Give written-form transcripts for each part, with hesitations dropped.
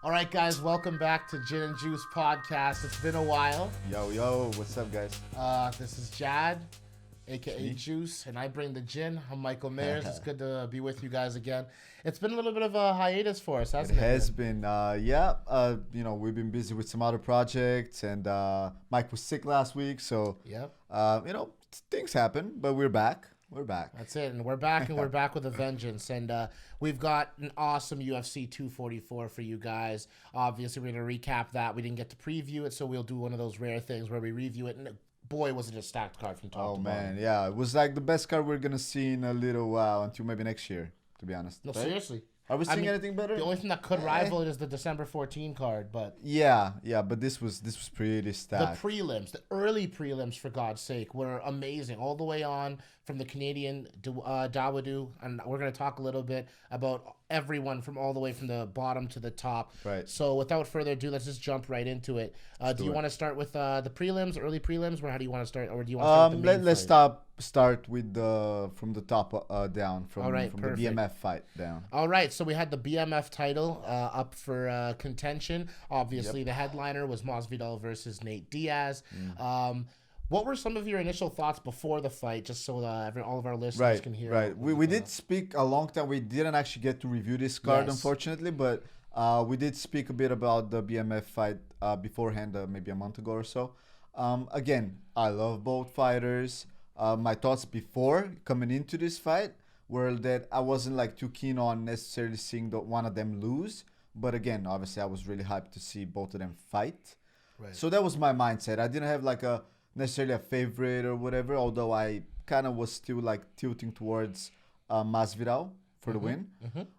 All right, guys, welcome back to Gin and Juice podcast. It's been a while. Yo, what's up, guys? This is Jad, aka Juice, and I bring the gin. I'm Michael Mayers. It's good to be with you guys again. It's been a little bit of a hiatus for us, hasn't it? It has been, we've been busy with some other projects, and Mike was sick last week, so Yep. things happen, but we're back. We're back. That's it, and we're back with a vengeance, and we've got an awesome UFC 244 for you guys. Obviously, we're going to recap that. We didn't get to preview it, so we'll do one of those rare things where we review it, and boy, was it a stacked card from top Oh to bottom. man, yeah, it was like the best card we're gonna see in a little while until maybe next year, to be honest. No, right? seriously. Are we I seeing mean, anything better? The only thing that could rival it is the December 14 card, but Yeah, but this was pretty stacked. the prelims, the early prelims, for God's sake, were amazing. All the way on from the Canadian Dawoodu, and we're going to talk a little bit about everyone from all the way from the bottom to the top. Right. So without further ado, let's just jump right into it. Do you want to start with the prelims, early prelims, or how do you want to start? Or do you want to start with the main Let's fight? start with from the top down, from All right, the perfect. BMF fight down. All right, so we had the BMF title up for contention. Obviously, the headliner was Masvidal versus Nate Diaz. What were some of your initial thoughts before the fight, just so all of our listeners can hear? Right. what We you did thought? speak a long time. We didn't actually get to review this card, Yes. unfortunately, but we did speak a bit about the BMF fight beforehand, maybe a month ago or so. Again, I love both fighters. My thoughts before coming into this fight were that I wasn't like too keen on necessarily seeing one of them lose. But again, obviously, I was really hyped to see both of them fight. Right. So that was my mindset. I didn't have like a necessarily a favorite or whatever, although I kind of was still like tilting towards Masvidal for the win.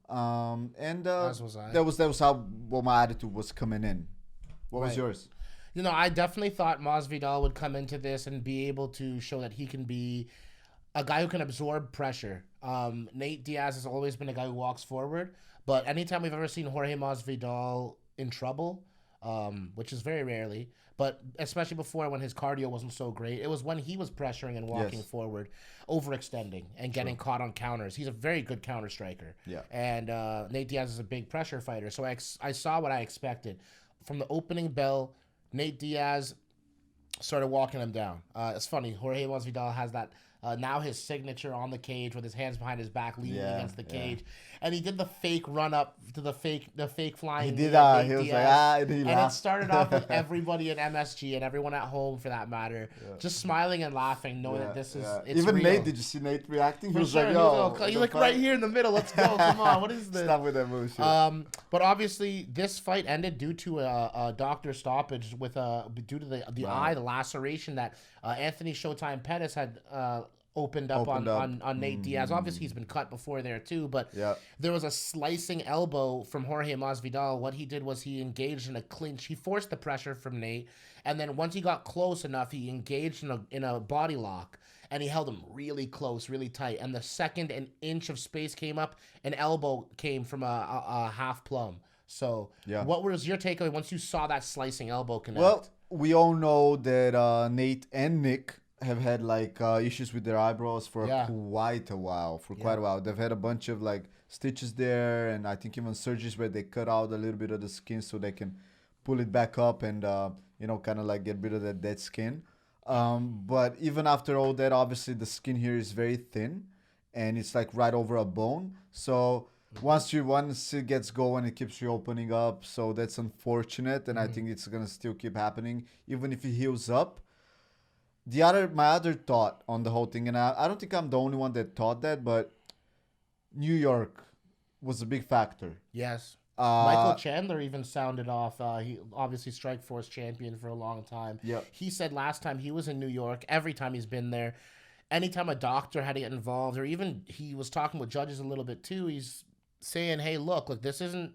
And As was I. that was how my attitude was coming in. What was Right. yours? You know, I definitely thought Masvidal would come into this and be able to show that he can be a guy who can absorb pressure. Nate Diaz has always been a guy who walks forward, but anytime we've ever seen Jorge Masvidal in trouble, which is very rarely, but especially before when his cardio wasn't so great, it was when he was pressuring and walking Yes. forward, overextending and getting caught on counters. He's a very good counter striker. Yeah. And Nate Diaz is a big pressure fighter, so I saw what I expected. From the opening bell, Nate Diaz started walking him down. It's funny. Jorge Masvidal has that now his signature on the cage with his hands behind his back, leaning Yeah, against the yeah. cage, and he did the fake run up to the fake flying. He did knee that. at Nate He was Diaz. like, and he And it laughed. started off with everybody in MSG and everyone at home, for that matter, just smiling and laughing, knowing that this is it's Even real. Nate, did you see Nate reacting? He For was sure. like, He was yo, he's like right here in the middle. Let's go. Come on. What is this? Stop with that bullshit. But obviously, this fight ended due to a doctor stoppage with due to the eye, the laceration that Anthony Showtime Pettis had opened up on Nate Diaz. Obviously, he's been cut before there too, but Yeah. there was a slicing elbow from Jorge Masvidal. What he did was he engaged in a clinch. He forced the pressure from Nate, and then once he got close enough, he engaged in a body lock. And he held him really close, really tight. And the second an inch of space came up, an elbow came from a half plum. So, Yeah. what was your takeaway once you saw that slicing elbow connect? Well, we all know that Nate and Nick have had like issues with their eyebrows for Yeah. quite a while. They've had a bunch of like stitches there, and I think even surgeries where they cut out a little bit of the skin so they can pull it back up and kind of like get rid of that dead skin. But even after all that, obviously the skin here is very thin, and it's like right over a bone. So once it gets going, it keeps reopening up. So that's unfortunate, and I think it's gonna still keep happening even if it heals up. My other thought on the whole thing, and I don't think I'm the only one that thought that, but New York was a big factor. yes. Uh, Michael Chandler even sounded off. He obviously Strikeforce champion for a long time. Yep. He said last time he was in New York, every time he's been there, anytime a doctor had to get involved, or even he was talking with judges a little bit too, he's saying, hey, look, this isn't,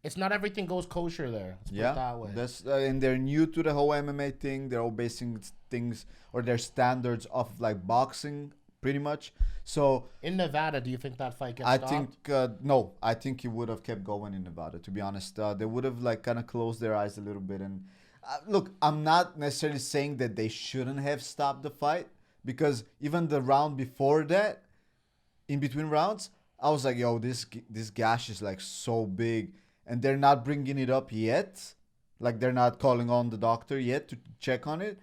it's not everything goes kosher there. Let's put it that way. That's and they're new to the whole MMA thing. They're all basing things or their standards off of like boxing, pretty much. So In Nevada, do you think that fight gets I stopped? think no. I think he would have kept going in Nevada. To be honest, they would have like kind of closed their eyes a little bit. And look, I'm not necessarily saying that they shouldn't have stopped the fight, because even the round before that, in between rounds, I was like, yo, this gash is like so big. and they're not bringing it up yet. Like they're not calling on the doctor yet to check on it.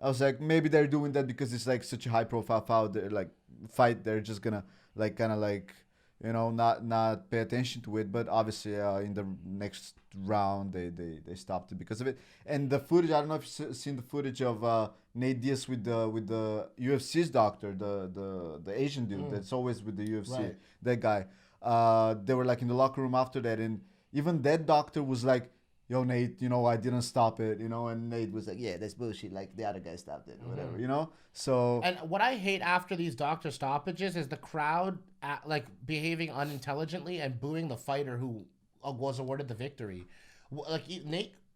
I was like, maybe they're doing that because it's like such a high profile fight. They're like fight. They're just gonna like kind of like not pay attention to it. But obviously, in the next round, they stopped it because of it. And the footage, I don't know if you've seen the footage of Nate Diaz with the UFC's doctor, the Asian dude that's always with the UFC. Right. That guy. They were like in the locker room after that, and even that doctor was like, yo, Nate, I didn't stop it, and Nate was like, yeah, that's bullshit, like the other guy stopped it, or whatever, so. And what I hate after these doctor stoppages is the crowd like behaving unintelligently and booing the fighter who was awarded the victory. Like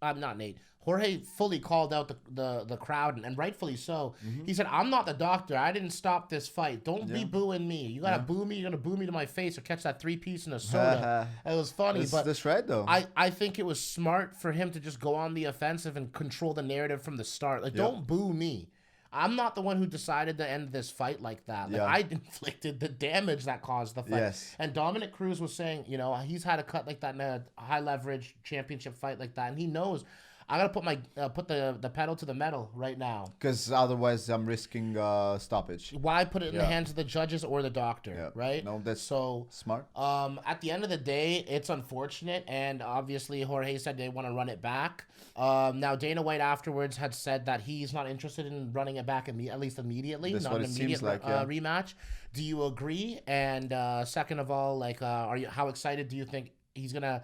not Nate. Jorge fully called out the crowd, and rightfully so. He said, I'm not the doctor. I didn't stop this fight. Don't be booing me. You got to boo me. You're going to boo me to my face or catch that 3-piece in a soda. It was funny. That's right, though. I think it was smart for him to just go on the offensive and control the narrative from the start. Like, don't boo me. I'm not the one who decided to end this fight like that. Like, I inflicted the damage that caused the fight. Yes. And Dominic Cruz was saying, he's had a cut like that in a high leverage championship fight like that, and he knows I gotta put the pedal to the metal right now. Because otherwise, I'm risking stoppage. Why put it in the hands of the judges or the doctor, right? No, that's so smart. At the end of the day, it's unfortunate, and obviously Jorge said they want to run it back. Now Dana White afterwards had said that he's not interested in running it back at least immediately, That's not what an it immediate seems like, rematch. Do you agree? And second of all, like, how excited do you think he's gonna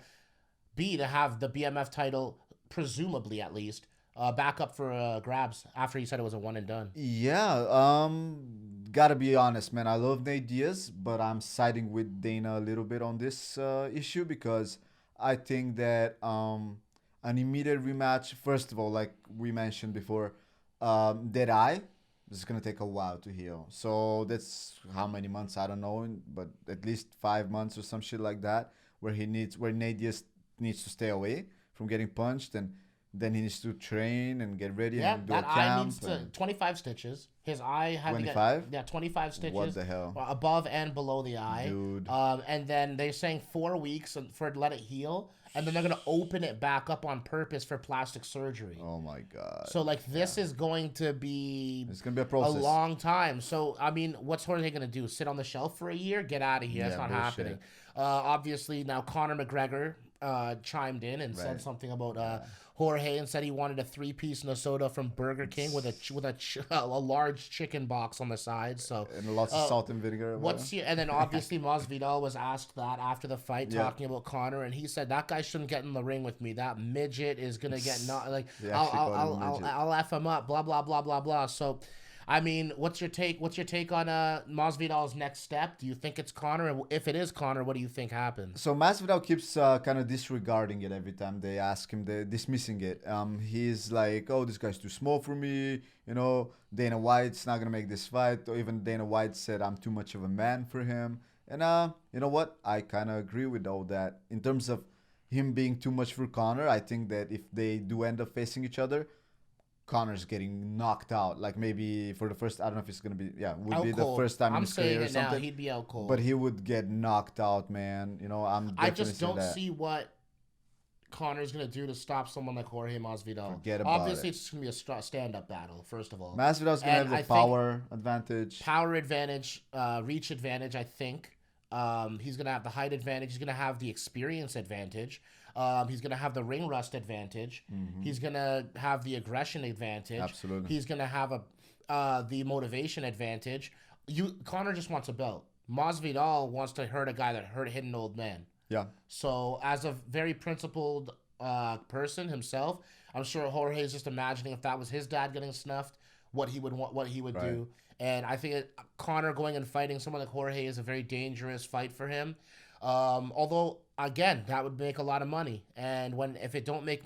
be to have the BMF title, presumably at least, back up for grabs after he said it was a one and done? Yeah, gotta be honest, man. I love Nate Diaz, but I'm siding with Dana a little bit on this issue because I think that an immediate rematch, first of all, like we mentioned before, that this is gonna take a while to heal. So that's how many months, I don't know, but at least 5 months or some shit like that, where Nate Diaz needs to stay away from getting punched, and then he needs to train and get ready and do a camp. Eye needs 25 stitches. His eye had 25? to get 25 stitches. What the hell? Above and below the eye. Dude. And then they're saying 4 weeks for it to let it heal, and then they're going to open it back up on purpose for plastic surgery. Oh my God. So like this is going to be It's going to be a process. A long time. So I mean, what's Jorge going to do? Sit on the shelf for a year? Get out of here. That's not happening. Obviously now Conor McGregor chimed in and said something about Jorge and said he wanted a 3-piece in a soda from Burger King with a large chicken box on the side. So and lots of salt and vinegar. And then obviously Masvidal was asked that after the fight, talking about Conor, and he said that guy shouldn't get in the ring with me. That midget is gonna get I'll F him up. Blah blah blah blah blah. So. I mean, what's your take on Masvidal's next step? Do you think it's Conor? And if it is Conor, what do you think happens? So Masvidal keeps kind of disregarding it every time they ask him. They're dismissing it. He's like, oh, this guy's too small for me. Dana White's not going to make this fight. Or even Dana White said I'm too much of a man for him. And you know what? I kind of agree with all that. In terms of him being too much for Conor, I think that if they do end up facing each other, Conor's getting knocked out. Like maybe for the first, I don't know if it's gonna be, would out be cold. the first time in his career or something. Now, he'd be out cold. But he would get knocked out, man. I just don't see what Conor's gonna do to stop someone like Jorge Masvidal. Forget about Obviously, it. it's gonna be a stand-up battle. First of all, Masvidal's gonna have the power advantage, reach advantage. I think he's gonna have the height advantage. He's gonna have the experience advantage. He's going to have the ring rust advantage. Mm-hmm. He's going to have the aggression advantage. Absolutely. He's going to have the motivation advantage. Conor just wants a belt. Masvidal wants to hurt a guy that hit an old man. Yeah. So as a very principled person himself, I'm sure Jorge is just imagining if that was his dad getting snuffed, what he would do. And I think Conor going and fighting someone like Jorge is a very dangerous fight for him. Although, again, that would make a lot of money. And if it don't make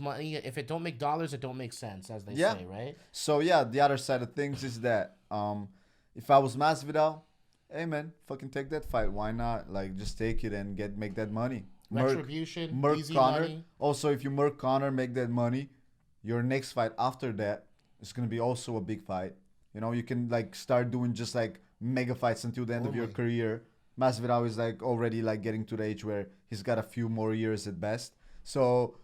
dollars, it don't make sense, as they say, right? So, the other side of things is that if I was Masvidal, hey, man, fucking take that fight. Why not? Like, just take it and make that money. Retribution, easy Conor. money. Also, if you murk Conor, make that money, your next fight after that is going to be also a big fight. You can, like, start doing just, like, mega fights until the end of your career. Masvidal is like already like getting to the age where he's got a few more years at best. So,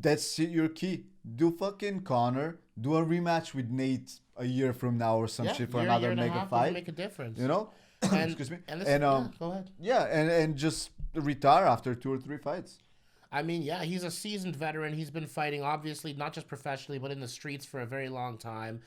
that's your key. Do fucking Connor. Do a rematch with Nate a year from now or some Yeah, shit for year another and a mega half fight. make a difference. And Excuse me. and this, And yeah, go ahead. yeah, and just retire after 2 or 3 fights. I mean, yeah, he's a seasoned veteran. He's been fighting, obviously, not just professionally, but in the streets for a very long time.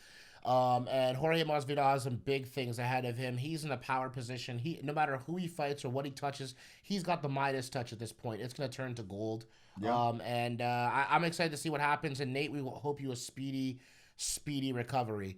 And Jorge Masvidal has some big things ahead of him. He's in a power position. No matter who he fights or what he touches, he's got the Midas touch at this point. It's going to turn to gold. Yeah. I'm excited to see what happens. And Nate, we will hope you a speedy recovery.